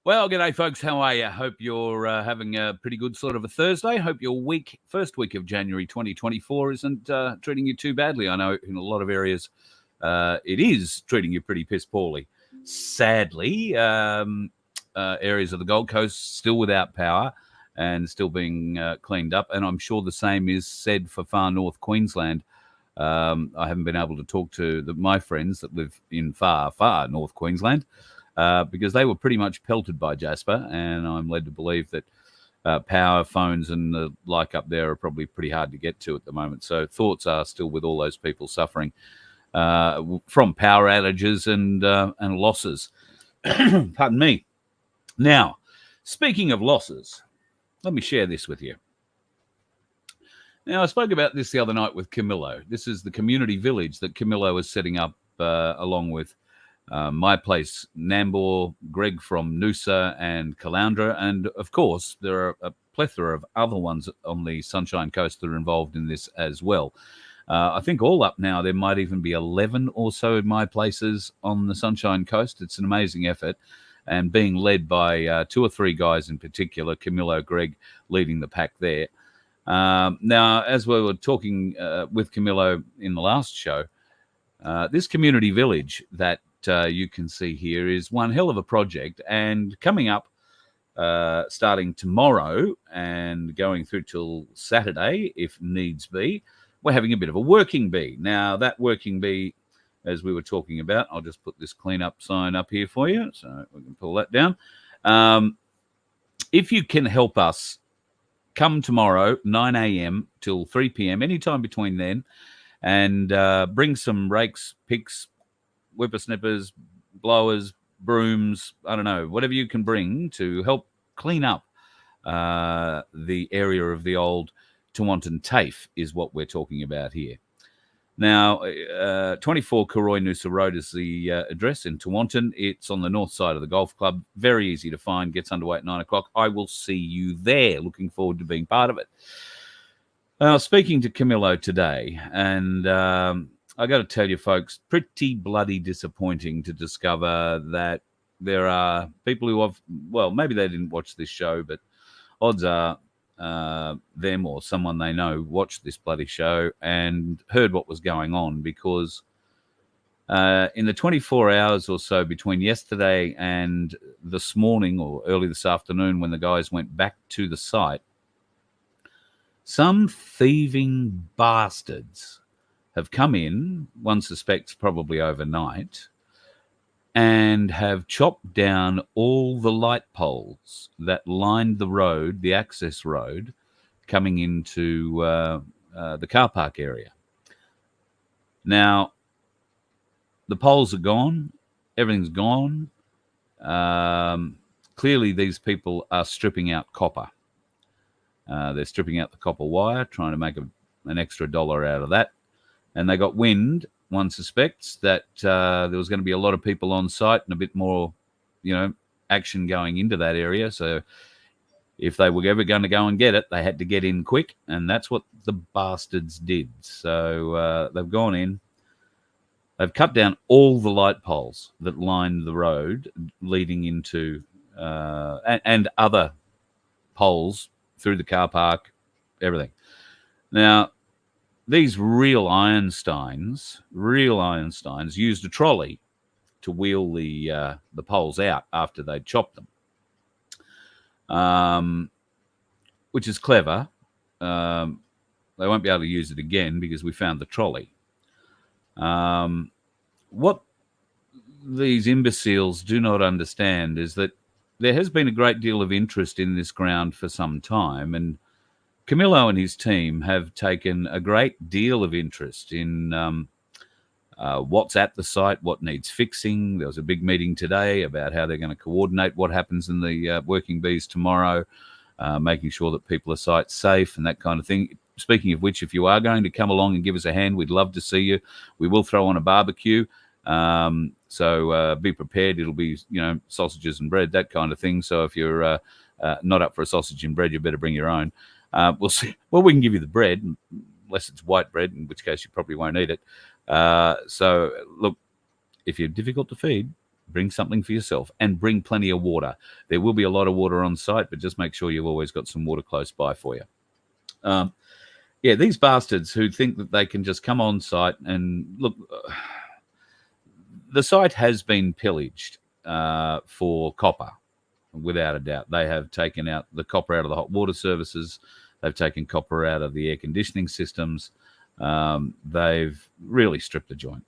Well, g'day, folks. How are you? Hope you're having a pretty good sort of a Thursday. Hope your first week of January 2024 isn't treating you too badly. I know in a lot of areas it is treating you pretty piss poorly. Sadly, areas of the Gold Coast still without power and still being cleaned up. And I'm sure the same is said for far north Queensland. I haven't been able to talk to my friends that live in far, far north Queensland. Because they were pretty much pelted by Jasper, and I'm led to believe that power, phones, and the like up there are probably pretty hard to get to at the moment. So thoughts are still with all those people suffering from power outages and losses. Pardon me. Now, speaking of losses, let me share this with you. Now, I spoke about this the other night with Camillo. This is the community village that Camillo is setting up along with my place, Nambour, Greg from Noosa and Caloundra, and of course there are a plethora of other ones on the Sunshine Coast that are involved in this as well. I think all up now there might even be 11 or so of my places on the Sunshine Coast. It's an amazing effort and being led by 2 or 3 guys in particular, Camillo, Greg leading the pack there. Now, as we were talking with Camillo in the last show, this community village that you can see here is one hell of a project, and coming up starting tomorrow and going through till Saturday if needs be, we're having a bit of a working bee. Now that working bee, as we were talking about, I'll just put this cleanup sign up here for you so we can pull that down. If you can help us, come tomorrow 9 a.m. till 3 p.m. anytime between then, and bring some rakes, picks, whippersnippers, blowers, brooms, I don't know, whatever you can bring to help clean up the area of the old Tewantin TAFE is what we're talking about here. Now, 24 Karoi Noosa Road is the address in Tewantin. It's on the north side of the golf club. Very easy to find. Gets underway at 9 o'clock. I will see you there. Looking forward to being part of it. Speaking to Camillo today, and I got to tell you, folks, pretty bloody disappointing to discover that there are people who have, well, maybe they didn't watch this show, but odds are them or someone they know watched this bloody show and heard what was going on, because in the 24 hours or so between yesterday and this morning or early this afternoon when the guys went back to the site, some thieving bastards have come in, one suspects probably overnight, and have chopped down all the light poles that lined the road, the access road, coming into the car park area. Now, the poles are gone. Everything's gone. Clearly, these people are stripping out copper. They're stripping out the copper wire, trying to make an extra $1 out of that. And they got wind, one suspects, that there was going to be a lot of people on site and a bit more, action going into that area. So if they were ever going to go and get it, they had to get in quick. And that's what the bastards did. So they've gone in. They've cut down all the light poles that lined the road leading into and other poles through the car park, everything. Now, these real Ironsteins used a trolley to wheel the poles out after they'd chopped them, which is clever. They won't be able to use it again because we found the trolley. What these imbeciles do not understand is that there has been a great deal of interest in this ground for some time, and Camillo and his team have taken a great deal of interest in what's at the site, what needs fixing. There was a big meeting today about how they're going to coordinate what happens in the working bees tomorrow, making sure that people are site safe and that kind of thing. Speaking of which, if you are going to come along and give us a hand, we'd love to see you. We will throw on a barbecue. So be prepared. It'll be, sausages and bread, that kind of thing. So if you're not up for a sausage and bread, you better bring your own. We'll see. Well, we can give you the bread, unless it's white bread, in which case you probably won't eat it. So, look, if you're difficult to feed, bring something for yourself, and bring plenty of water. There will be a lot of water on site, but just make sure you've always got some water close by for you. Yeah, these bastards who think that they can just come on site and look, the site has been pillaged for copper, without a doubt. They have taken out the copper out of the hot water services. They've taken copper out of the air conditioning systems. They've really stripped the joint.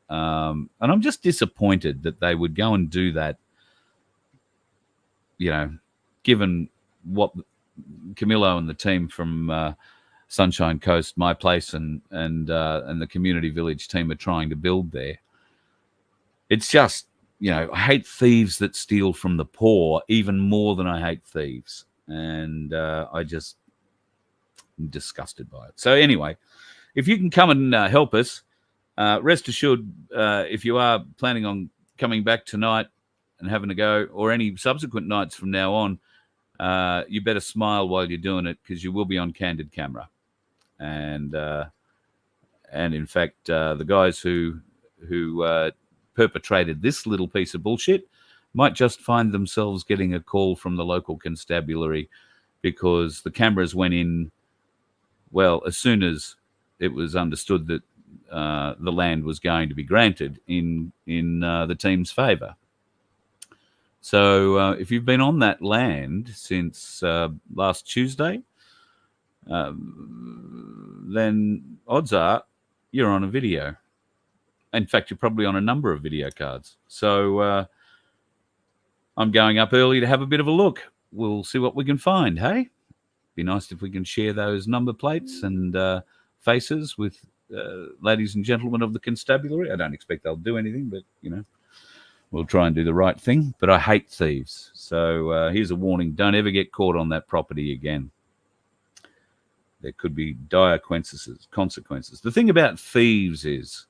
And I'm just disappointed that they would go and do that, given what Camillo and the team from Sunshine Coast, My Place, and the community village team are trying to build there. It's just, I hate thieves that steal from the poor even more than I hate thieves. And I'm disgusted by it. So anyway, if you can come and help us, rest assured, if you are planning on coming back tonight and having a go, or any subsequent nights from now on, you better smile while you're doing it, because you will be on candid camera. And in fact, the guys who perpetrated this little piece of bullshit might just find themselves getting a call from the local constabulary, because the cameras went in, well, as soon as it was understood that the land was going to be granted in the team's favour. So if you've been on that land since last Tuesday, then odds are you're on a video. In fact, you're probably on a number of video cards. So I'm going up early to have a bit of a look. We'll see what we can find, hey? Be nice if we can share those number plates and faces with ladies and gentlemen of the constabulary. I don't expect they'll do anything, but, we'll try and do the right thing. But I hate thieves. So here's a warning. Don't ever get caught on that property again. There could be dire consequences. The thing about thieves is,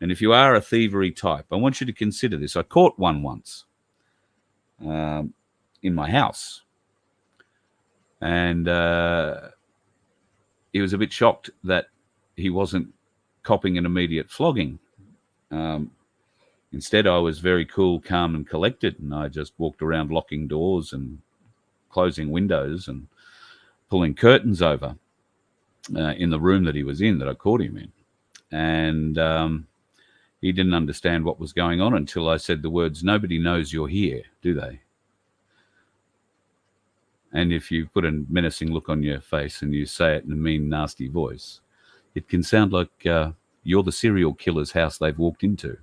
and if you are a thievery type, I want you to consider this. I caught one once in my house. And he was a bit shocked that he wasn't copping an immediate flogging. Instead, I was very cool, calm, and collected, and I just walked around locking doors and closing windows and pulling curtains over in the room that he was in, that I caught him in. And he didn't understand what was going on until I said the words, "Nobody knows you're here, do they?" And if you put a menacing look on your face and you say it in a mean, nasty voice, it can sound like you're the serial killer's house they've walked into.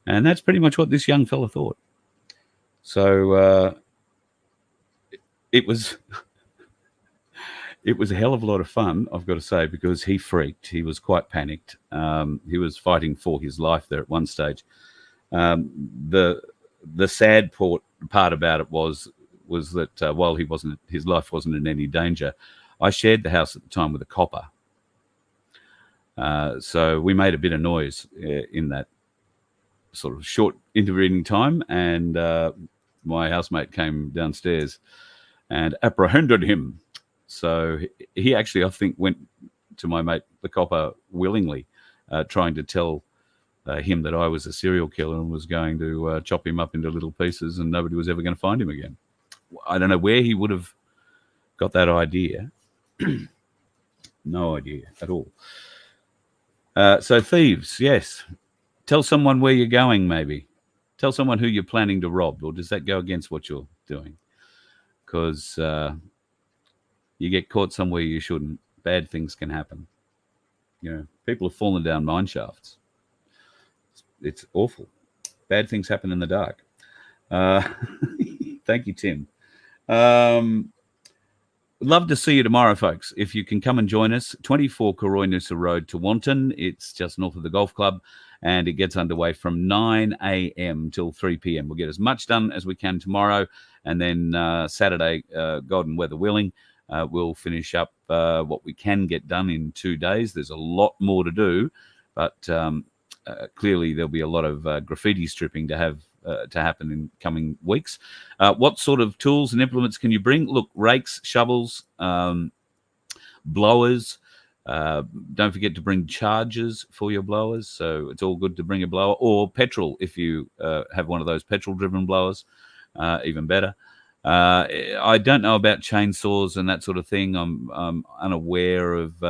And that's pretty much what this young fella thought. So it was a hell of a lot of fun, I've got to say, because he freaked. He was quite panicked. He was fighting for his life there at one stage. The sad part about it was that while his life wasn't in any danger, I shared the house at the time with a copper. So we made a bit of noise in that sort of short intervening time, and my housemate came downstairs and apprehended him. So he actually, I think, went to my mate, the copper, willingly, trying to tell him that I was a serial killer and was going to chop him up into little pieces, and nobody was ever going to find him again. I don't know where he would have got that idea. No idea at all. So thieves, yes. Tell someone where you're going, maybe. Tell someone who you're planning to rob, or does that go against what you're doing? Because you get caught somewhere you shouldn't. Bad things can happen. People have fallen down mine shafts. It's awful. Bad things happen in the dark. Thank you, Tim. Love to see you tomorrow, folks. If you can come and join us, 24 Corroy-Noosa Road to Wanton. It's just north of the golf club, and it gets underway from 9 a.m. till 3 p.m. We'll get as much done as we can tomorrow, and then Saturday, God and weather willing, we'll finish up what we can get done in 2 days. There's a lot more to do, but clearly there'll be a lot of graffiti stripping to happen in coming weeks. What sort of tools and implements can you bring? Look, rakes, shovels, blowers, Don't forget to bring chargers for your blowers. So it's all good to bring a blower, or petrol if you have one of those petrol-driven blowers, even better. I don't know about chainsaws and that sort of thing. I'm unaware of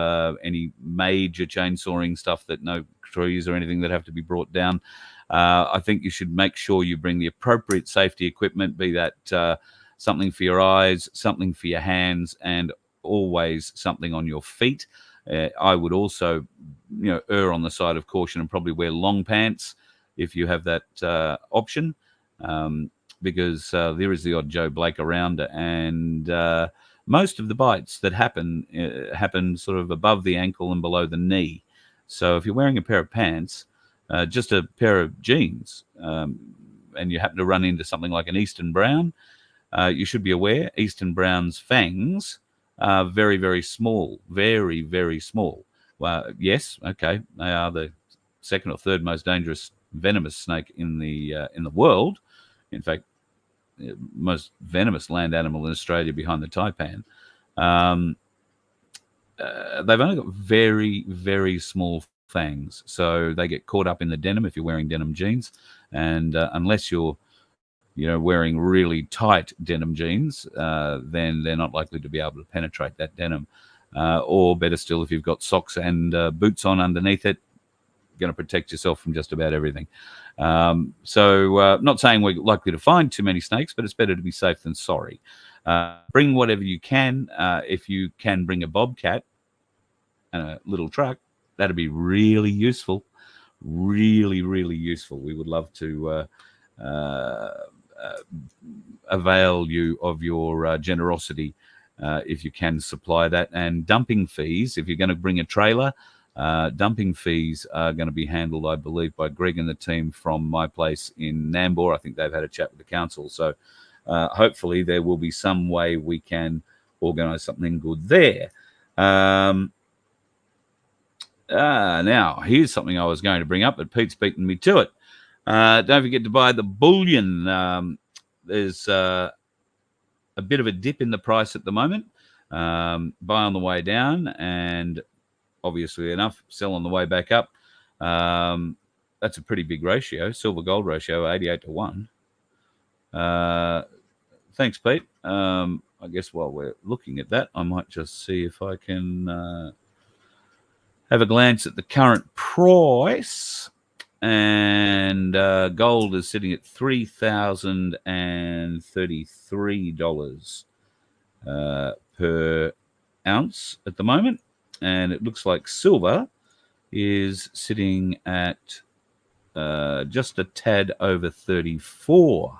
any major chainsawing stuff, that no trees or anything that have to be brought down. I think you should make sure you bring the appropriate safety equipment, be that something for your eyes, something for your hands, and always something on your feet. I would also, err on the side of caution and probably wear long pants if you have that option, because there is the odd Joe Blake around, and most of the bites that happen sort of above the ankle and below the knee. So if you're wearing a pair of pants, just a pair of jeans, and you happen to run into something like an Eastern Brown, you should be aware Eastern Brown's fangs are very, very small, very, very small. Well, yes, okay, they are the second or third most dangerous venomous snake in the world. In fact, most venomous land animal in Australia behind the taipan. They've only got very, very small fangs, so they get caught up in the denim if you're wearing denim jeans, and unless you're wearing really tight denim jeans, then they're not likely to be able to penetrate that denim. Or better still, if you've got socks and boots on underneath it, going to protect yourself from just about everything. So not saying we're likely to find too many snakes, but it's better to be safe than sorry. Bring whatever you can. If you can bring a bobcat and a little truck, that'd be really useful. Really, really useful. We would love to avail you of your generosity if you can supply that. And dumping fees, if you're going to bring a trailer, dumping fees are going to be handled, I believe, by Greg and the team from my place in Nambour. I think they've had a chat with the council, so hopefully there will be some way we can organise something good there. Now, here's something I was going to bring up, but Pete's beaten me to it. Don't forget to buy the bullion. There's a bit of a dip in the price at the moment. Buy on the way down, and obviously enough, sell on the way back up. That's a pretty big ratio, silver-gold ratio, 88 to 1. Thanks, Pete. I guess while we're looking at that, I might just see if I can have a glance at the current price. And gold is sitting at $3,033 per ounce at the moment. And it looks like silver is sitting at just a tad over 34.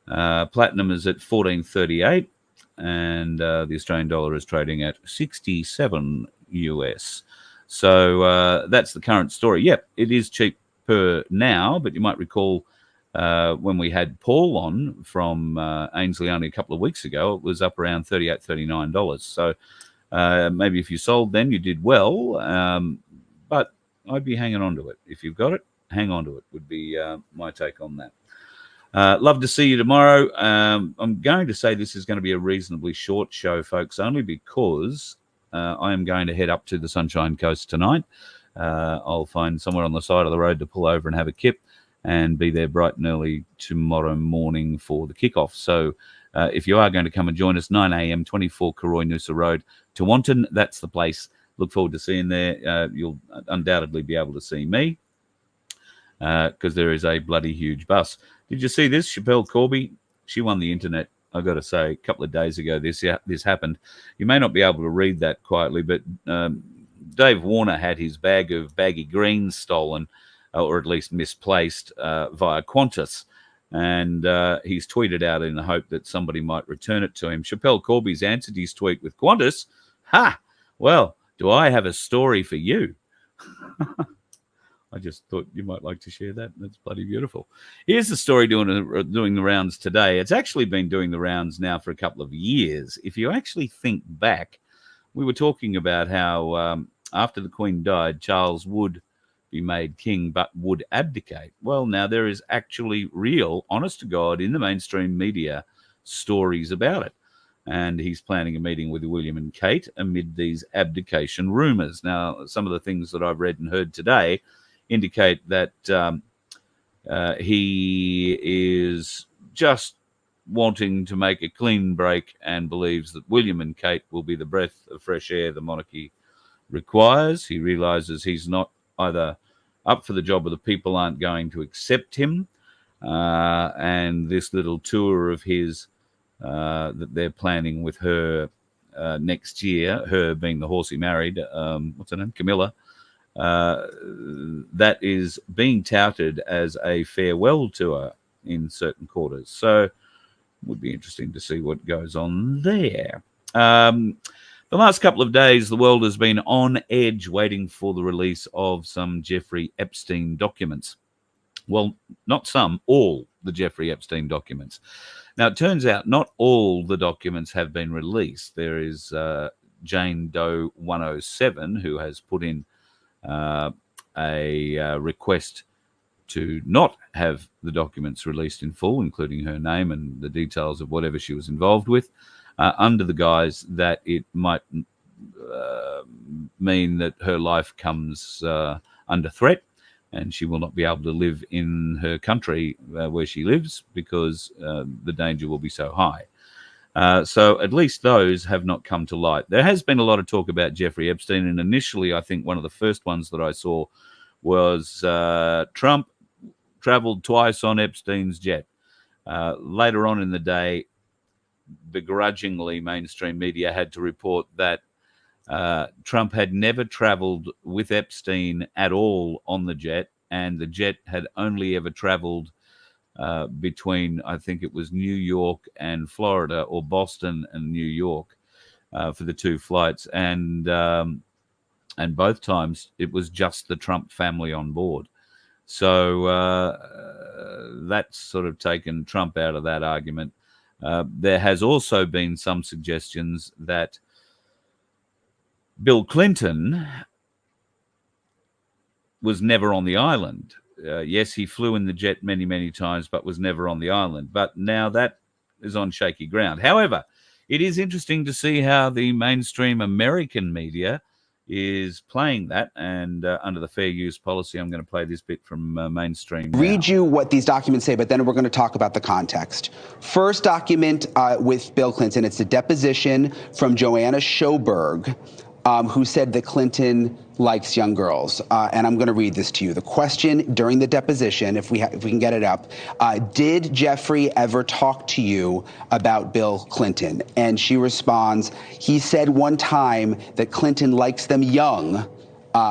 Platinum is at 1438, and the Australian dollar is trading at 67 US. So that's the current story. Yep, it is cheap per now, but you might recall when we had Paul on from Ainsley only a couple of weeks ago, it was up around $38, $39. So maybe if you sold then, you did well, but I'd be hanging on to it. If you've got it, hang on to it, would be my take on that. Love to see you tomorrow. I'm going to say this is going to be a reasonably short show, folks, only because I am going to head up to the Sunshine Coast tonight. I'll find somewhere on the side of the road to pull over and have a kip and be there bright and early tomorrow morning for the kickoff. So if you are going to come and join us, 9 a.m., 24 Karoi Noosa Road, Tewantin, that's the place. Look forward to seeing there. You'll undoubtedly be able to see me because there is a bloody huge bus. Did you see this? Chappelle Corby, she won the internet, I've got to say, a couple of days ago this happened. You may not be able to read that quietly, but Dave Warner had his bag of baggy greens stolen, or at least misplaced, via Qantas. And he's tweeted out in the hope that somebody might return it to him. Chappelle Corby's answered his tweet with Qantas. Ha! Well, do I have a story for you? I just thought you might like to share that. That's bloody beautiful. Here's the story doing the rounds today. It's actually been doing the rounds now for a couple of years. If you actually think back, we were talking about how after the Queen died, Charles would be made king but would abdicate. Well, now there is actually real, honest to God, in the mainstream media stories about it. and he's planning a meeting with William and Kate amid these abdication rumours. Now, some of the things that I've read and heard today indicate that he is just wanting to make a clean break and believes that William and Kate will be the breath of fresh air the monarchy requires. He realises he's not either up for the job or the people aren't going to accept him. And this little tour of his that they're planning with her next year, her being the horse he married, what's her name? Camilla, that is being touted as a farewell tour in certain quarters. So would be interesting to see what goes on there. The last couple of days, the world has been on edge waiting for the release of some Jeffrey Epstein documents. Well, not some, all the Jeffrey Epstein documents. Now, it turns out not all the documents have been released. There is Jane Doe 107 who has put in a request to not have the documents released in full, including her name and the details of whatever she was involved with, under the guise that it might mean that her life comes under threat and she will not be able to live in her country where she lives because the danger will be so high. So at least those have not come to light. There has been a lot of talk about Jeffrey Epstein, and initially I think one of the first ones that I saw was Trump traveled twice on Epstein's jet. Later on in the day, begrudgingly, mainstream media had to report that Trump had never traveled with Epstein at all on the jet, and the jet had only ever traveled between, I think it was New York and Florida, or Boston and New York, for the two flights. And both times it was just the Trump family on board. So that's sort of taken Trump out of that argument. There has also been some suggestions that Bill Clinton was never on the island. Yes, he flew in the jet many, many times, but was never on the island. But now that is on shaky ground. However, it is interesting to see how the mainstream American media is playing that, and under the fair use policy, I'm going to play this bit from mainstream now. Read you what these documents say, but then we're going to talk about the context. First document with Bill Clinton, it's a deposition from Joanna Schoberg, who said that Clinton likes young girls. And I'm going to read this to you. The question during the deposition, if we can get it up, did Jeffrey ever talk to you about Bill Clinton? And she responds, he said one time that Clinton likes them young,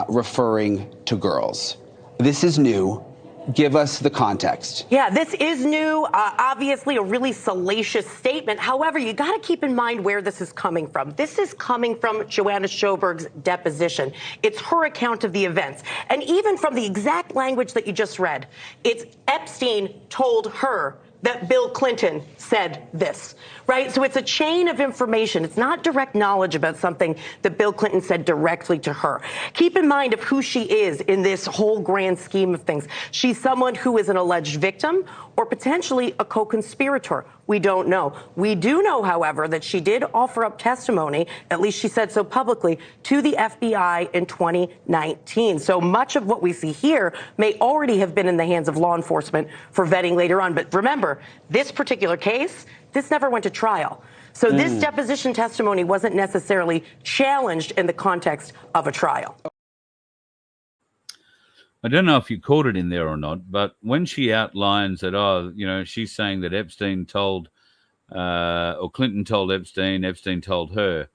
referring to girls. This is new. Give us the context. Yeah, this is new. Obviously, a really salacious statement. However, you got to keep in mind where this is coming from. This is coming from Joanna Schoberg's deposition. It's her account of the events. And even from the exact language that you just read, it's Epstein told her that Bill Clinton said this, right? So it's a chain of information. It's not direct knowledge about something that Bill Clinton said directly to her. Keep in mind of who she is in this whole grand scheme of things. She's someone who is an alleged victim or potentially a co-conspirator. We don't know. We do know, however, that she did offer up testimony, at least she said so publicly, to the FBI in 2019. So much of what we see here may already have been in the hands of law enforcement for vetting later on. But remember, this particular case, this never went to trial. So this deposition testimony wasn't necessarily challenged in the context of a trial. I don't know if you caught it in there or not, but when she outlines that, she's saying that Epstein told, or Clinton told Epstein, Epstein told her,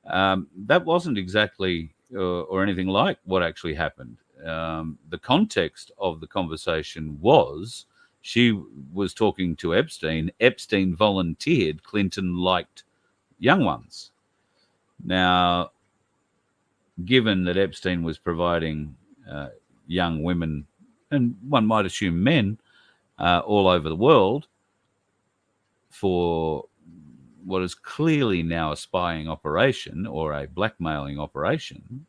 that wasn't exactly or anything like what actually happened. The context of the conversation was she was talking to Epstein. Epstein volunteered Clinton liked young ones. Now, given that Epstein was providing young women, and one might assume men, all over the world for what is clearly now a spying operation or a blackmailing operation,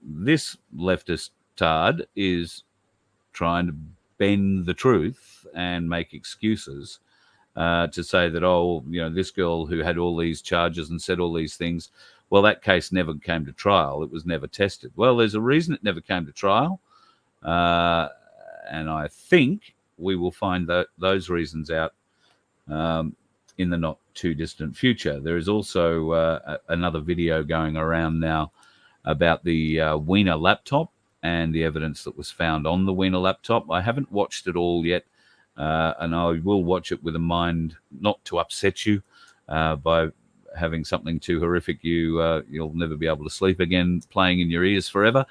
this leftist tard is trying to bend the truth and make excuses to say that, oh, this girl who had all these charges and said all these things, well, that case never came to trial. It was never tested. Well, there's a reason it never came to trial. And I think we will find those reasons out in the not too distant future. There is also another video going around now about the Wiener laptop and the evidence that was found on the Wiener laptop. I haven't watched it all yet, and I will watch it with a mind not to upset you by having something too horrific. You'll never be able to sleep again playing in your ears forever.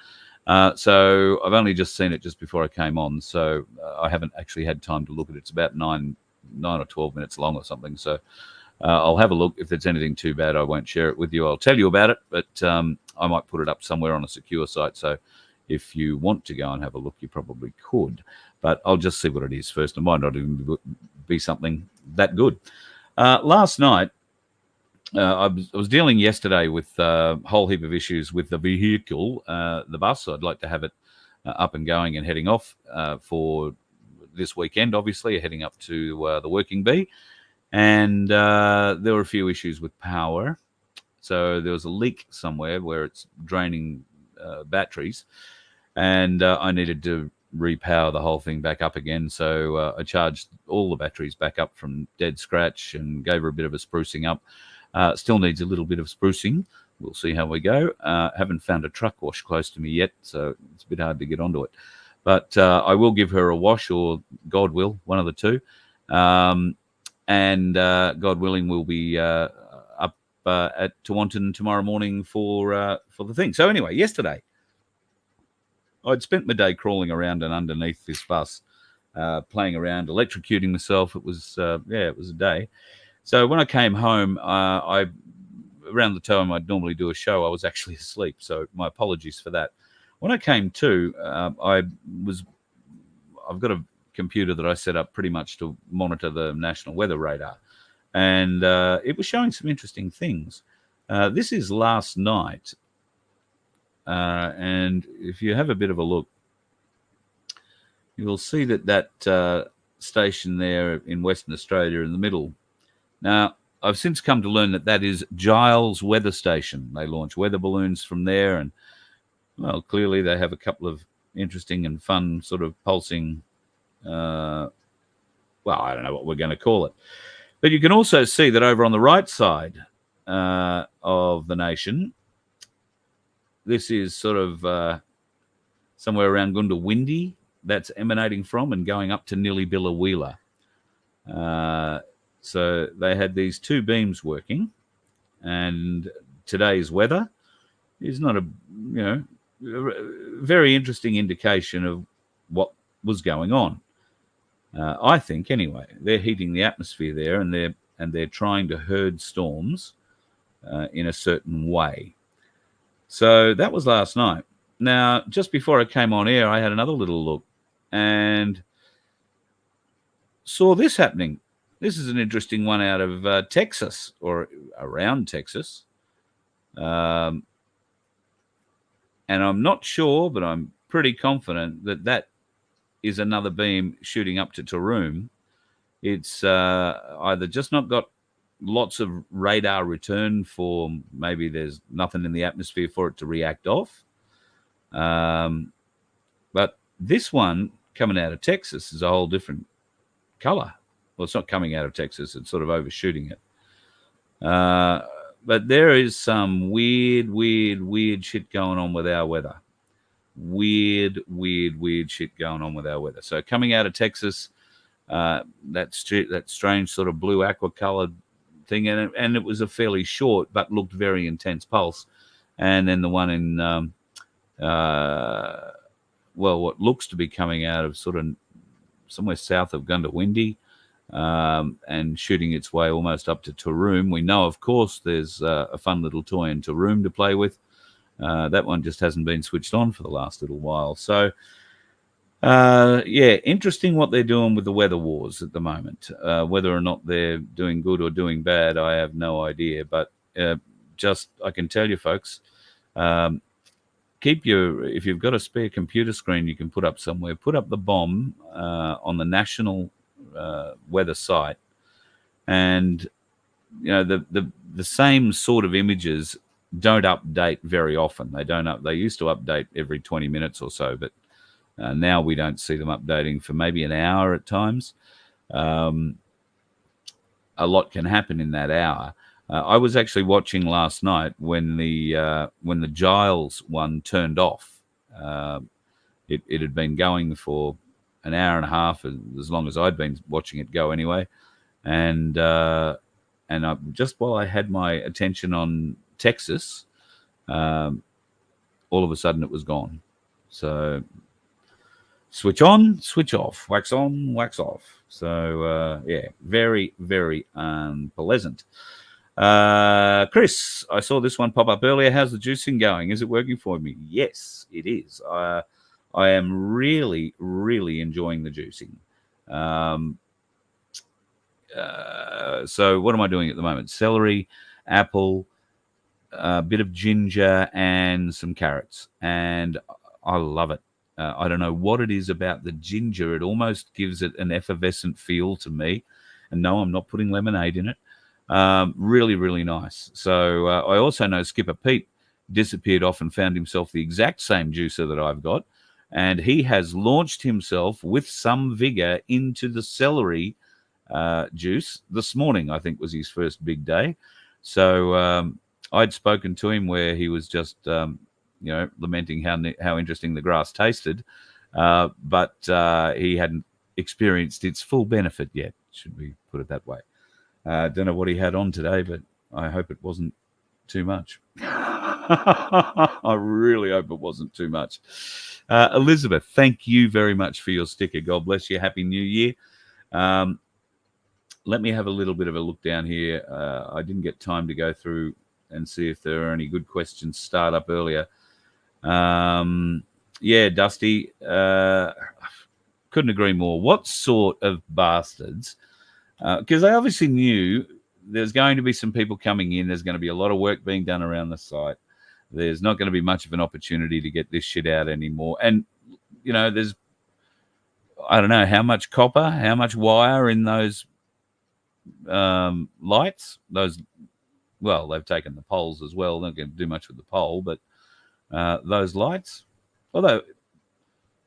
So I've only just seen it just before I came on, so I haven't actually had time to look at it. It's about 9 or 12 minutes long or something. So I'll have a look. If there's anything too bad, I won't share it with you. I'll tell you about it, but I might put it up somewhere on a secure site. So if you want to go and have a look, you probably could. But I'll just see what it is first. It might not even be something that good. Last night, I was dealing yesterday with a whole heap of issues with the vehicle, the bus. So I'd like to have it up and going and heading off for this weekend, obviously, heading up to the working bee. And there were a few issues with power. So there was a leak somewhere where it's draining batteries. And I needed to repower the whole thing back up again. So I charged all the batteries back up from dead scratch and gave her a bit of a sprucing up. Still needs a little bit of sprucing. We'll see how we go. Haven't found a truck wash close to me yet, so it's a bit hard to get onto it. But I will give her a wash, or God will, one of the two. And God willing, we'll be up at Tewantin tomorrow morning for the thing. So anyway, yesterday, I'd spent my day crawling around and underneath this bus, playing around, electrocuting myself. It was it was a day. So when I came home, around the time I'd normally do a show, I was actually asleep. So my apologies for that. When I came to, I've got a computer that I set up pretty much to monitor the national weather radar, and it was showing some interesting things. This is last night, and if you have a bit of a look, you will see that station there in Western Australia in the middle. Now, I've since come to learn that is Giles Weather Station. They launch weather balloons from there, and, well, clearly they have a couple of interesting and fun sort of pulsing, well, I don't know what we're going to call it. But you can also see that over on the right side of the nation, this is sort of somewhere around Goondiwindi that's emanating from and going up to Nilibilla-Wheeler. So they had these two beams working, and today's weather is not a very interesting indication of what was going on. I think, anyway, they're heating the atmosphere there, and they're trying to herd storms in a certain way. So that was last night. Now, just before I came on air, I had another little look and saw this happening. This is an interesting one out of Texas, or around Texas. And I'm not sure, but I'm pretty confident that is another beam shooting up to Taroom. It's either just not got lots of radar return, for maybe there's nothing in the atmosphere for it to react off. But this one coming out of Texas is a whole different color. Well, it's not coming out of Texas. It's sort of overshooting it. But there is some weird shit going on with our weather. Weird shit going on with our weather. So coming out of Texas, that strange sort of blue aqua colored thing, and it was a fairly short but looked very intense pulse. And then the one in, what looks to be coming out of sort of somewhere south of Goondiwindi, and shooting its way almost up to Taroom. We know, of course, there's a fun little toy in Taroom to play with. That one just hasn't been switched on for the last little while. So, interesting what they're doing with the weather wars at the moment. Whether or not they're doing good or doing bad, I have no idea. But I can tell you, folks, if you've got a spare computer screen you can put up somewhere, put up the bomb on the national weather site, and the same sort of images don't update very often. They used to update every 20 minutes or so, but now we don't see them updating for maybe an hour at times. A lot can happen in that hour. I was actually watching last night when the Giles one turned off. It had been going for an hour and a half, as long as I'd been watching it go anyway. And just while I had my attention on Texas, all of a sudden it was gone. So switch on, switch off, wax on, wax off. So very, very unpleasant. Chris, I saw this one pop up earlier. How's the juicing going? Is it working for me? Yes, it is. I am really, really enjoying the juicing. So what am I doing at the moment? Celery, apple, a bit of ginger, and some carrots. And I love it. I don't know what it is about the ginger. It almost gives it an effervescent feel to me. And no, I'm not putting lemonade in it. Really, really nice. So I also know Skipper Pete disappeared off and found himself the exact same juicer that I've got. And he has launched himself with some vigor into the celery juice this morning. I think was his first big day. So I'd spoken to him where he was just lamenting how interesting the grass tasted, but he hadn't experienced its full benefit yet, should we put it that way. Don't know what he had on today, but I hope it wasn't too much. I really hope it wasn't too much. Elizabeth, thank you very much for your sticker. God bless you. Happy New Year. Let me have a little bit of a look down here. I didn't get time to go through and see if there are any good questions start up earlier. Dusty, couldn't agree more. What sort of bastards? Because they obviously knew there's going to be some people coming in. There's going to be a lot of work being done around the site. There's not going to be much of an opportunity to get this shit out anymore. And, there's, I don't know, how much copper, how much wire in those lights. They've taken the poles as well. They're not going to do much with the pole, but those lights, although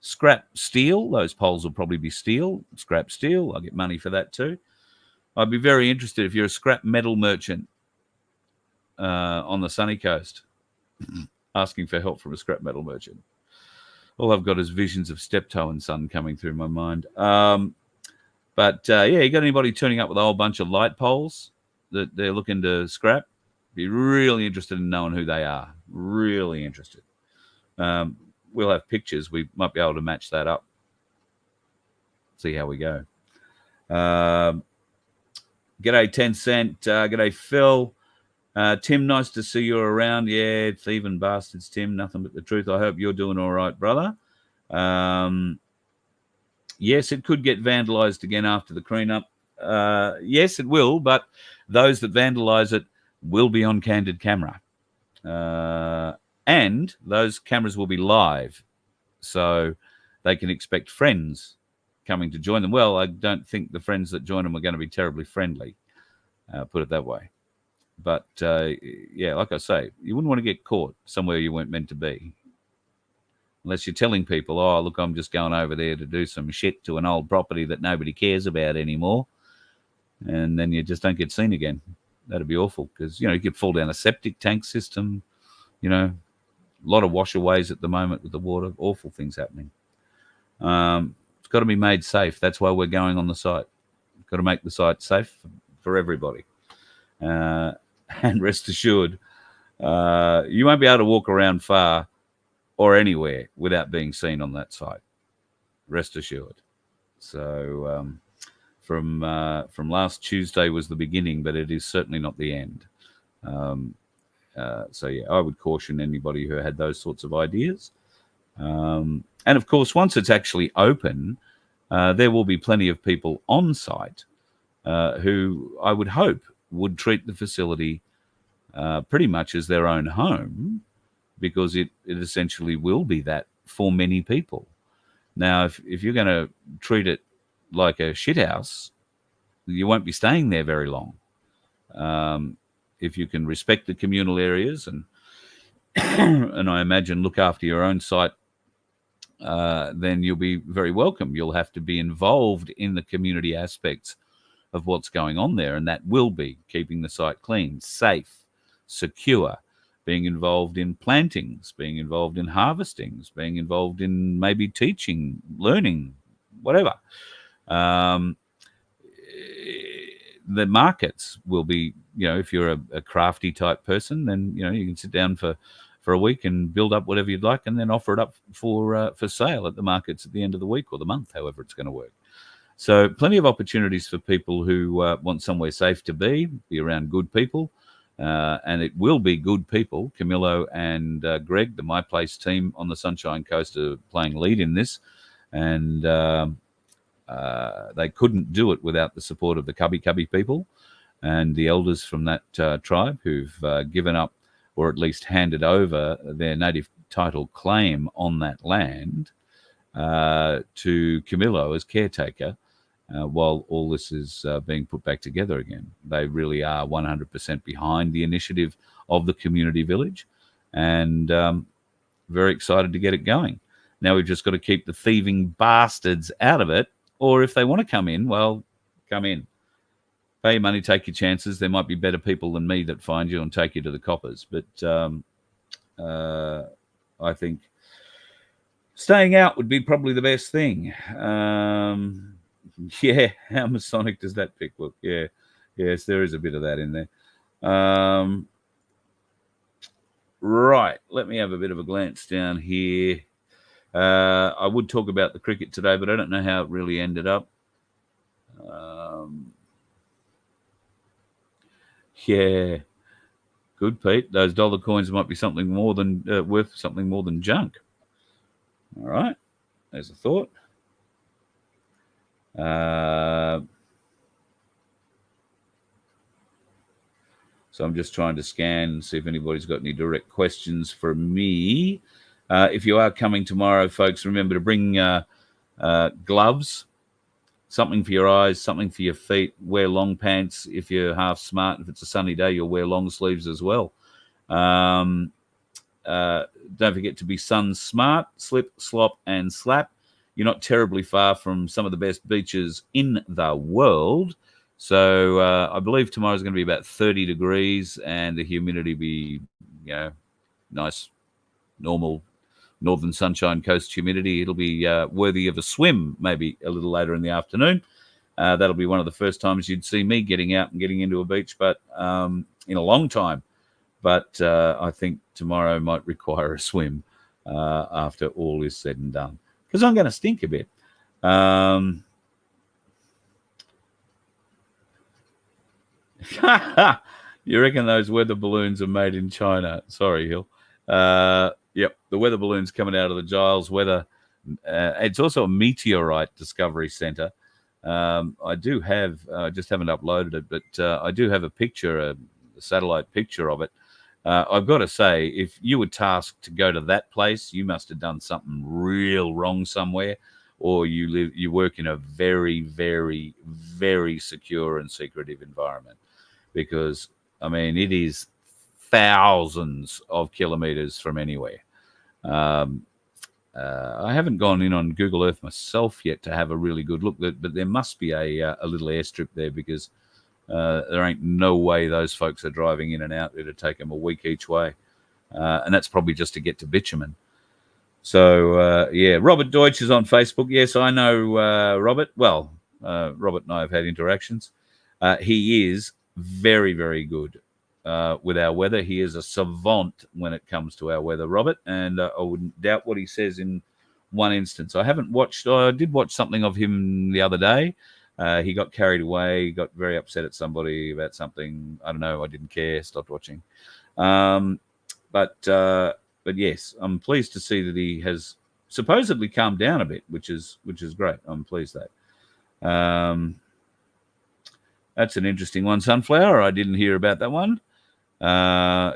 scrap steel, those poles will probably be steel, scrap steel. I'll get money for that too. I'd be very interested if you're a scrap metal merchant on the sunny coast asking for help from a scrap metal merchant. All I've got is visions of Steptoe and Son coming through my mind. You got anybody turning up with a whole bunch of light poles that they're looking to scrap? Be really interested in knowing who they are. Really interested. We'll have pictures. We might be able to match that up. See how we go. G'day, 10 Cent. G'day, Phil. Tim, nice to see you around. Yeah, thieving bastards, Tim. Nothing but the truth. I hope you're doing all right, brother. Yes, it could get vandalized again after the cleanup. Yes, it will, but those that vandalize it will be on candid camera. And those cameras will be live, so they can expect friends coming to join them. Well, I don't think the friends that join them are going to be terribly friendly, put it that way. But, like I say, you wouldn't want to get caught somewhere you weren't meant to be. Unless you're telling people, oh, look, I'm just going over there to do some shit to an old property that nobody cares about anymore. And then you just don't get seen again. That'd be awful because, you could fall down a septic tank system, a lot of washaways at the moment with the water, awful things happening. It's got to be made safe. That's why we're going on the site. Got to make the site safe for everybody. And rest assured, you won't be able to walk around far or anywhere without being seen on that site. Rest assured. So from last Tuesday was the beginning, but it is certainly not the end. I would caution anybody who had those sorts of ideas. And of course, once it's actually open, there will be plenty of people on site who I would hope would treat the facility pretty much as their own home, because it essentially will be that for many people. Now, if you're going to treat it like a shithouse, you won't be staying there very long. If you can respect the communal areas and and I imagine look after your own site, then you'll be very welcome. You'll have to be involved in the community aspects of what's going on there, and that will be keeping the site clean, safe, secure, being involved in plantings, being involved in harvestings, being involved in maybe teaching, learning, whatever. The markets will be, if you're a crafty type person, then you can sit down for a week and build up whatever you'd like, and then offer it up for sale at the markets at the end of the week or the month, however it's going to work. So plenty of opportunities for people who want somewhere safe to be around good people, and it will be good people. Camillo and Greg, the My Place team on the Sunshine Coast, are playing lead in this, and they couldn't do it without the support of the Cubby Cubby people and the elders from that tribe who've given up, or at least handed over, their native title claim on that land to Camillo as caretaker while all this is being put back together again. They really are 100% behind the initiative of the community village, and very excited to get it going. Now we've just got to keep the thieving bastards out of it, or if they want to come in, well, come in. Pay your money, take your chances. There might be better people than me that find you and take you to the coppers. But I think staying out would be probably the best thing. Yeah, how Masonic does that pick look? Yeah, yes, there is a bit of that in there. Right, let me have a bit of a glance down here. I would talk about the cricket today, but I don't know how it really ended up. Yeah, good, Pete. Those dollar coins might be something more than worth something more than junk. All right, there's a thought. So I'm just trying to scan and see if anybody's got any direct questions for me. If you are coming tomorrow, folks, remember to bring gloves, something for your eyes, something for your feet. Wear long pants if you're half smart. If it's a sunny day, you'll wear long sleeves as well. Don't forget to be sun smart, slip, slop, and slap. You're not terribly far from some of the best beaches in the world. So I believe tomorrow's going to be about 30 degrees and the humidity be, nice, normal Northern Sunshine Coast humidity. It'll be worthy of a swim maybe a little later in the afternoon. That'll be one of the first times you'd see me getting out and getting into a beach, but in a long time. But I think tomorrow might require a swim after all is said and done, because I'm going to stink a bit. You reckon those weather balloons are made in China? Sorry, Hill. Yep, the weather balloon's coming out of the Giles Weather. It's also a meteorite discovery center. I do have, just haven't uploaded it, but I do have a picture, a satellite picture of it. I've got to say, if you were tasked to go to that place, you must have done something real wrong somewhere, or you work in a very, very, very secure and secretive environment, because I mean it is thousands of kilometers from anywhere. I haven't gone in on Google Earth myself yet to have a really good look, but there must be a little airstrip there, because there ain't no way those folks are driving in and out. It'd take them a week each way, and that's probably just to get to bitumen. So yeah, Robert Deutsch is on Facebook. Yes, I know Robert. Well, Robert and I have had interactions. He is very, very good with our weather. He is a savant when it comes to our weather, Robert, and I wouldn't doubt what he says in one instance. I haven't watched. I did watch something of him the other day. He got carried away, got very upset at somebody about something. I don't know. I didn't care. Stopped watching. But yes, I'm pleased to see that he has supposedly calmed down a bit, which is great. I'm pleased that. That's an interesting one. Sunflower. I didn't hear about that one.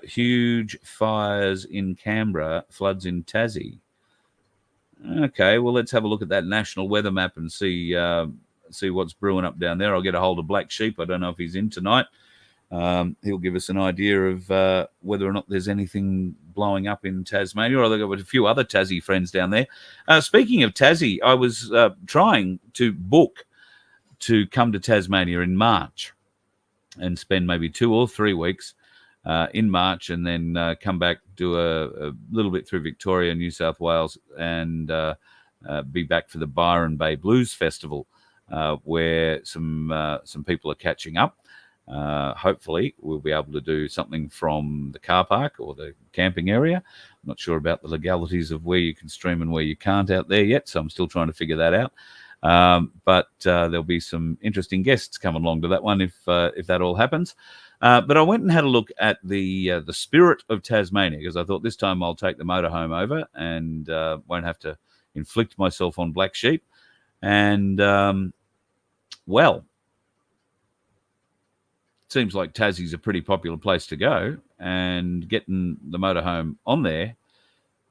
Huge fires in Canberra, floods in Tassie. Okay, well, let's have a look at that national weather map and see see what's brewing up down there. I'll get a hold of Black Sheep. I don't know if he's in tonight. He'll give us an idea of whether or not there's anything blowing up in Tasmania, or they've got a few other Tassie friends down there. Speaking of Tassie, I was trying to book to come to Tasmania in March and spend maybe 2 or 3 weeks in March, and then come back, do a little bit through Victoria, New South Wales, and be back for the Byron Bay Blues Festival, where some people are catching up. Hopefully we'll be able to do something from the car park or the camping area. I'm not sure about the legalities of where you can stream and where you can't out there yet, so I'm still trying to figure that out. But there'll be some interesting guests coming along to that one if that all happens. But I went and had a look at the Spirit of Tasmania, because I thought this time I'll take the motorhome over and won't have to inflict myself on Black Sheep. And well, seems like Tassie's a pretty popular place to go, and getting the motorhome on there,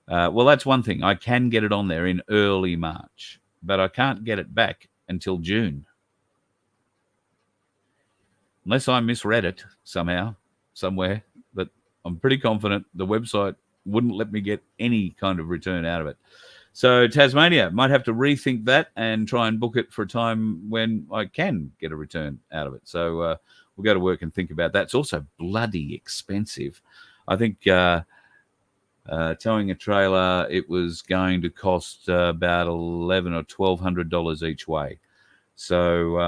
well, that's one thing. I can get it on there in early March, but I can't get it back until June. Unless I misread it somehow, somewhere, but I'm pretty confident the website wouldn't let me get any kind of return out of it. So Tasmania, might have to rethink that and try and book it for a time when I can get a return out of it. So we'll go to work and think about that. It's also bloody expensive. I think towing a trailer, it was going to cost about $1,100 or $1,200 each way. So,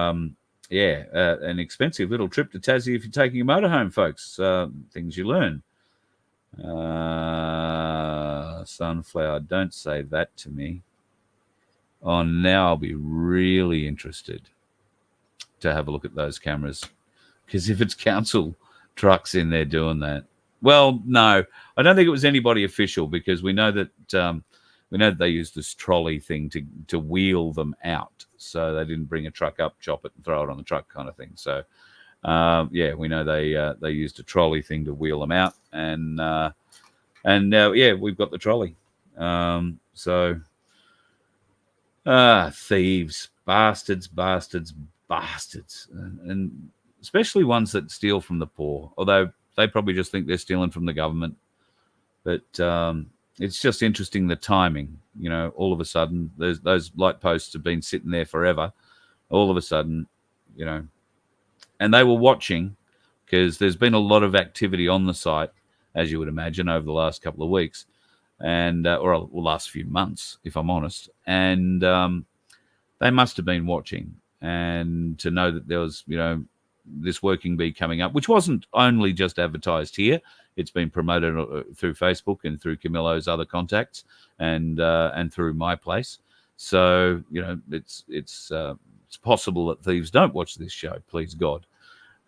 an expensive little trip to Tassie if you're taking a motorhome, folks. Things you learn. Sunflower, don't say that to me. Oh, now I'll be really interested to have a look at those cameras. Because if it's council trucks in there doing that, well, no, I don't think it was anybody official, because we know that they used this trolley thing to wheel them out, so they didn't bring a truck up, chop it, and throw it on the truck kind of thing. So, we know they used a trolley thing to wheel them out, and we've got the trolley. Thieves, bastards, and especially ones that steal from the poor, although they probably just think they're stealing from the government. But it's just interesting, the timing. You know, all of a sudden, those light posts have been sitting there forever. All of a sudden, you know, and they were watching, because there's been a lot of activity on the site, as you would imagine, over the last couple of weeks, and or last few months, if I'm honest. And they must have been watching, and to know that there was, you know, this working bee coming up, which wasn't only just advertised here. It's been promoted through Facebook and through Camillo's other contacts, and through my place. So, you know, it's possible that Thieves don't watch this show, please God.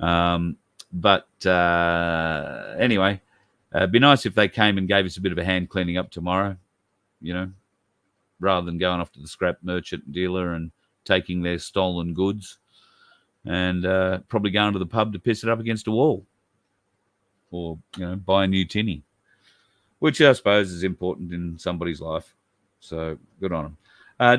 But anyway, it'd be nice if they came and gave us a bit of a hand cleaning up tomorrow, you know, rather than going off to the scrap merchant dealer and taking their stolen goods, and probably going to the pub to piss it up against a wall, or, you know, buy a new tinny, which I suppose is important in somebody's life. So good on them.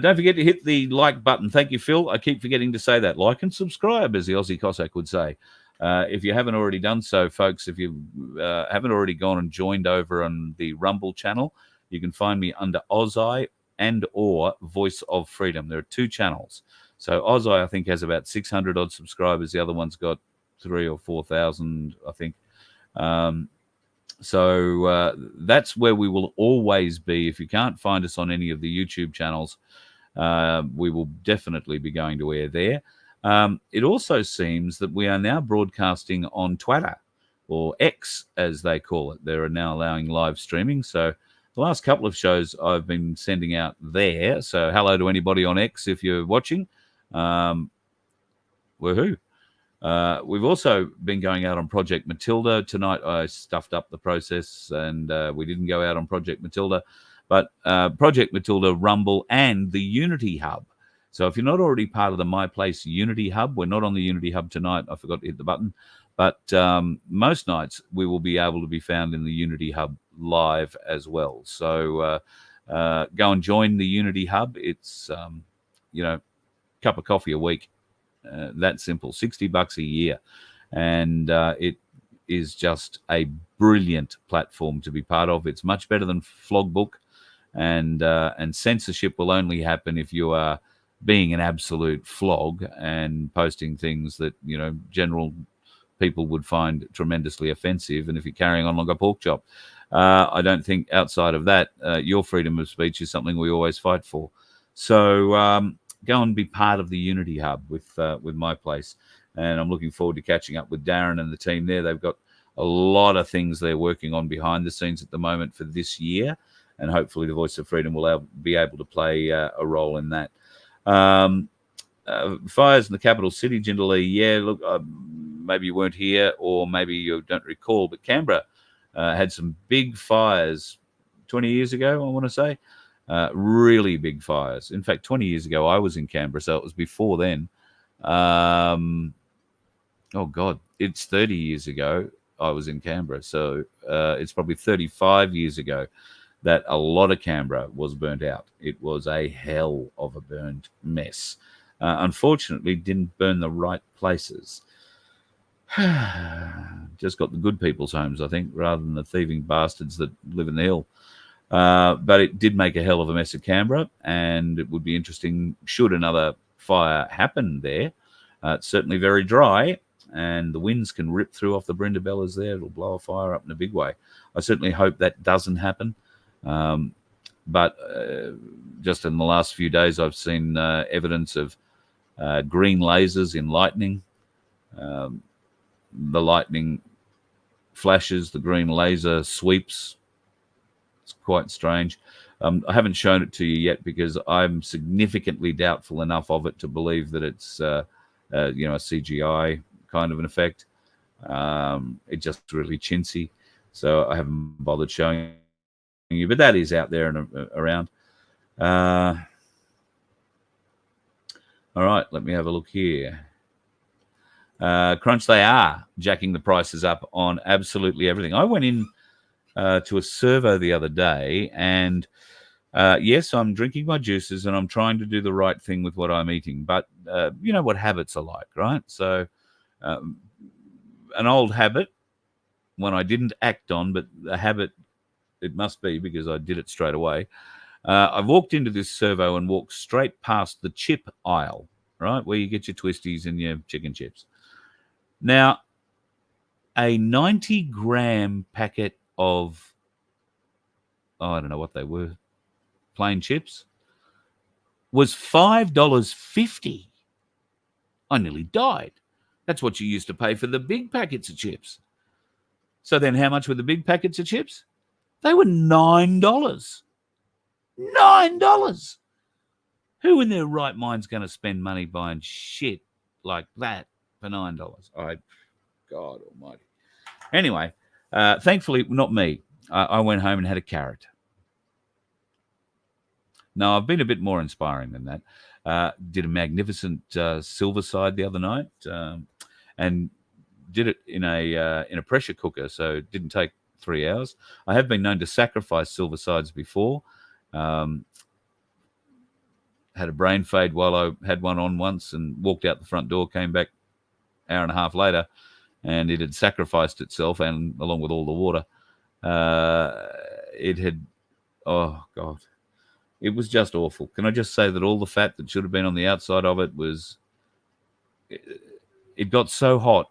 Don't forget to hit the like button. Thank you, Phil. I keep forgetting to say that. Like and subscribe, as the Aussie Cossack would say. If you haven't already done so, folks, if you haven't already gone and joined over on the Rumble channel, you can find me under Ozai and or Voice of Freedom. There are 2 channels. So Ozai, I think, has about 600 odd subscribers. The other one's got 3,000 or 4,000, I think. So that's where we will always be. If you can't find us on any of the YouTube channels, we will definitely be going to air there. It also seems that we are now broadcasting on Twitter, or X, as they call it. They are now allowing live streaming. So the last couple of shows I've been sending out there. So hello to anybody on X if you're watching. Woohoo. We've also been going out on Project Matilda. Tonight I stuffed up the process, and we didn't go out on Project Matilda, but Project Matilda, Rumble, and the Unity Hub. So if you're not already part of the My Place Unity Hub, we're not on the Unity Hub tonight. I forgot to hit the button. But most nights we will be able to be found in the Unity Hub live as well. So go and join the Unity Hub. It's, cup of coffee a week That simple. $60 a year, and it is just a brilliant platform to be part of. It's much better than Flogbook, and censorship will only happen if you are being an absolute flog and posting things that general people would find tremendously offensive, and if you're carrying on like a pork chop. I don't think outside of that, your freedom of speech is something we always fight for. So go and be part of the Unity Hub with my place, and I'm looking forward to catching up with Darren and the team there. They've got a lot of things they're working on behind the scenes at the moment for this year, and hopefully the Voice of Freedom will be able to play a role in that. Fires in the capital city, Jindalee. Yeah, look, maybe you weren't here, or maybe you don't recall, but Canberra had some big fires 20 years ago, I want to say. Really big fires. In fact, 20 years ago, I was in Canberra, so it was before then. Oh, God, it's 30 years ago I was in Canberra, so it's probably 35 years ago that a lot of Canberra was burnt out. It was a hell of a burnt mess. Unfortunately, didn't burn the right places. Just got the good people's homes, I think, rather than the thieving bastards that live in the hill. But it did make a hell of a mess of Canberra, and it would be interesting should another fire happen there. It's certainly very dry, and the winds can rip through off the Brindabellas there. It'll blow a fire up in a big way. I certainly hope that doesn't happen. But just in the last few days, I've seen evidence of green lasers in lightning. The lightning flashes, the green laser sweeps. It's quite strange. I haven't shown it to you yet because I'm significantly doubtful enough of it to believe that it's a CGI kind of an effect. It's just really chintzy, so I haven't bothered showing you. But that is out there and around. All right, let me have a look here. Crunch, they are jacking the prices up on absolutely everything. I went in to a servo the other day, and yes, I'm drinking my juices and I'm trying to do the right thing with what I'm eating, but you know what habits are like, right? So an old habit, one I didn't act on, but a habit it must be because I did it straight away. I walked into this servo and walked straight past the chip aisle, right, where you get your twisties and your chicken chips. Now, a 90-gram packet of, I don't know what they were, plain chips, was $5.50. I nearly died. That's what you used to pay for the big packets of chips. So then how much were the big packets of chips? They were $9. $9. Who in their right mind's going to spend money buying shit like that for $9? God almighty. Anyway, thankfully, not me. I went home and had a carrot. No, I've been a bit more inspiring than that. Did a magnificent silver side the other night, and did it in a pressure cooker, so it didn't take 3 hours. I have been known to sacrifice silver sides before. Had a brain fade while I had one on once and walked out the front door, came back an hour and a half later, and it had sacrificed itself, and along with all the water, it had, oh God, it was just awful. Can I just say that all the fat that should have been on the outside of it was, it got so hot,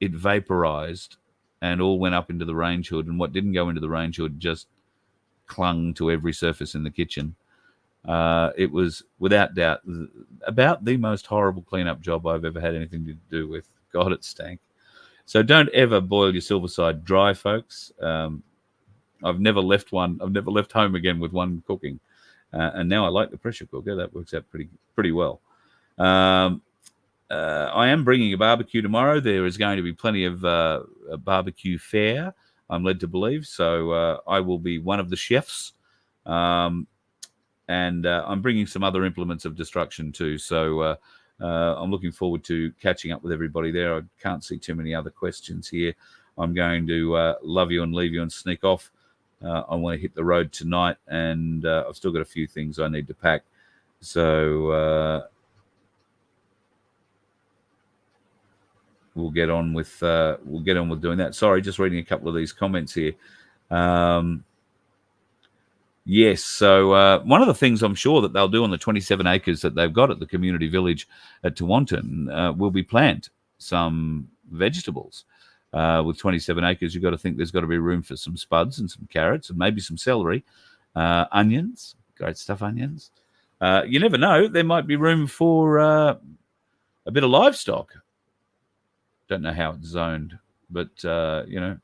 it vaporized and all went up into the range hood, and what didn't go into the range hood just clung to every surface in the kitchen. It was, without doubt, about the most horrible cleanup job I've ever had anything to do with. God, it stank. So don't ever boil your silver side dry, folks. I've never left home again with one cooking. And now I like the pressure cooker. That works out pretty well. I am bringing a barbecue tomorrow. There is going to be plenty of a barbecue fare, I'm led to believe. So I will be one of the chefs. And I'm bringing some other implements of destruction too. So I'm looking forward to catching up with everybody there. I can't see too many other questions here. I'm going to love you and leave you and sneak off. I want to hit the road tonight, and I've still got a few things I need to pack. So we'll get on with doing that. Sorry, just reading a couple of these comments here. Yes, so one of the things I'm sure that they'll do on the 27 acres that they've got at the community village at Tewantin will be plant some vegetables. With 27 acres, you've got to think there's got to be room for some spuds and some carrots and maybe some celery, onions, great stuff, onions. You never know, there might be room for a bit of livestock. Don't know how it's zoned, but, you know,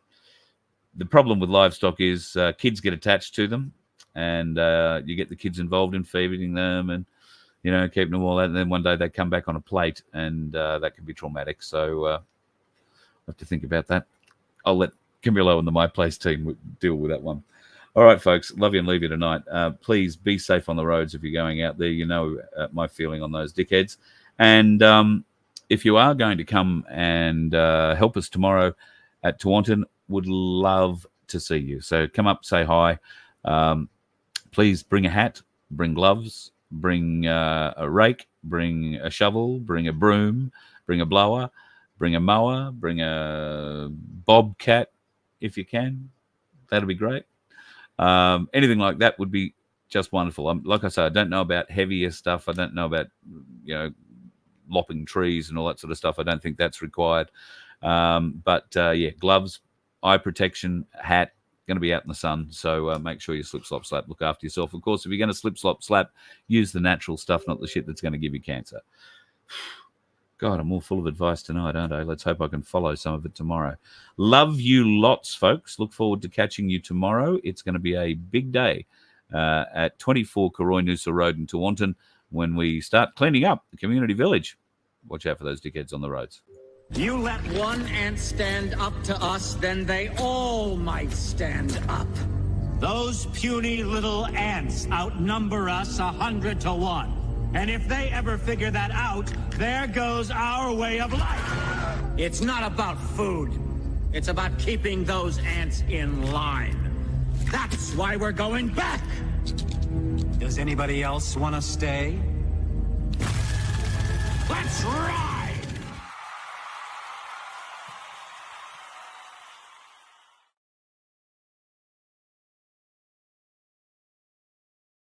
the problem with livestock is kids get attached to them. And you get the kids involved in feeding them and, you know, keeping them all out. And then one day they come back on a plate and that can be traumatic. So I have to think about that. I'll let Camillo and the My Place team deal with that one. All right, folks, love you and leave you tonight. Please be safe on the roads if you're going out there. You know my feeling on those dickheads. And if you are going to come and help us tomorrow at Tewantin, would love to see you. So come up, say hi. Please bring a hat, bring gloves, bring a rake, bring a shovel, bring a broom, bring a blower, bring a mower, bring a bobcat if you can. That'd be great. Anything like that would be just wonderful. Like I say, I don't know about heavier stuff. I don't know about, you know, lopping trees and all that sort of stuff. I don't think that's required. But yeah, gloves, eye protection, hat. Going to be out in the sun, so make sure you slip, slop, slap. Look after yourself. Of course, if you're going to slip, slop, slap, use the natural stuff, not the shit that's going to give you cancer. God, I'm all full of advice tonight, aren't I? Let's hope I can follow some of it tomorrow. Love you lots, folks. Look forward to catching you tomorrow. It's going to be a big day at 24 Koroy-Noosa Road in Tewantin when we start cleaning up the community village. Watch out for those dickheads on the roads. You let one ant stand up to us, then they all might stand up. Those puny little ants outnumber us 100 to 1. And if they ever figure that out, there goes our way of life. It's not about food. It's about keeping those ants in line. That's why we're going back. Does anybody else want to stay? Let's rock!